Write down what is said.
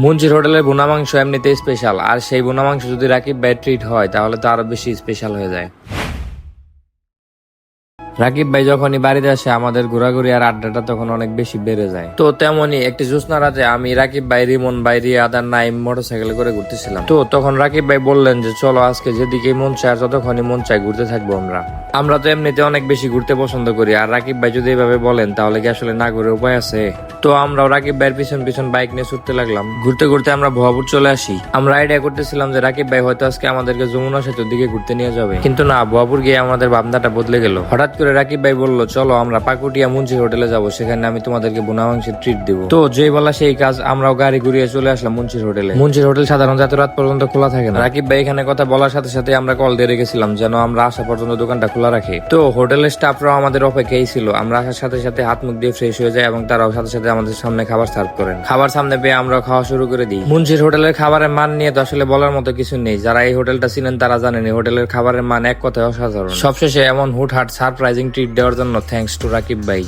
মুন্সির হোটেলের ভুনা মাংস এমনিতে স্পেশাল, আর সেই ভুনা মাংস যদি রাকিব ভাই ট্রিট হয় তাহলে তো আরো বেশি স্পেশাল হয়ে যায়। রাকিব ভাই যখনই বাড়িতে আসে আমাদের ঘোরাঘুরি আর আড্ডাটা তখন অনেক বেশি বেড়ে যায়। তো তেমনই একটি জ্যোৎস্না রাতে আমি, রাকিব ভাই, রিমন ভাই, রিয়াদ আর নাইম মোটরসাইকেল করে ঘুরতেছিলাম। তো তখন রাকিব ভাই বললেন যে চলো আজকে যেদিকে মন চায় আর যতক্ষণই মন চায় ঘুরতে থাকবো আমরা তো এমনিতে অনেক বেশি ঘুরতে পছন্দ করি, আর রাকিব ভাই যদি এভাবে বলেন তাহলে কি আসলে না ঘুরে উপায় আছে। তো আমরাও রাকিব ভাইয়ের পিছন পিছন বাইক নিয়ে ছুটতে লাগলাম। ঘুরতে ঘুরতে আমরা ভুয়াপুর চলে আসি। আমরা আইডিয়া করতেছিলাম যে রাকিব ভাই হয়তো আজকে আমাদেরকে যমুনা সেতুর দিকে ঘুরতে নিয়ে যাবে, কিন্তু না, ভুয়াপুর গিয়ে আমাদের ভাবনাটা বদলে গেল। হঠাৎ করে রাকিব ভাই বলল চলো আমরা পাকুটিয়া মুন্সির হোটেলে যাব, সেখানে আমি তোমাদেরকে ভুনা মাংসের ট্রিট দিব। তো যেই বলা সেই কাজ, আমরাও গাড়ি ঘুরিয়ে চলে আসলাম মুন্সির হোটেলে। মুন্সির হোটেল সাধারণত এত রাত পর্যন্ত খোলা থাকে না। রাকিব ভাই এখানে কথা বলার সাথে সাথে আমরা কল দিয়ে রেখেছিলাম যেন আমরা আসা পর্যন্ত দোকানটা খোলা রাখে। তো হোটেলের স্টাফরাও আমাদের অপেক্ষায় ছিল। আমরা আসার সাথে সাথে হাত মুখ দিয়ে ফ্রেশ হয়ে যায় এবং তারাও সাথে সাথে আমাদের সামনে খাবার সার্ভ করেন। খাবার সামনে পেয়ে আমরা খাওয়া শুরু করে দিই। মুন্সির হোটেলের খাবারের মান নিয়ে তো আসলে বলার মতো কিছু নেই। যারা এই হোটেলটা চিনেন তারা জানেন এই হোটেলের খাবারের মান এক কথায় অসাধারণ। সবশেষে এমন হুটহাট সারপ্রাইজিং ট্রিট দেওয়ার জন্য থ্যাঙ্কস টু রাকিব ভাই।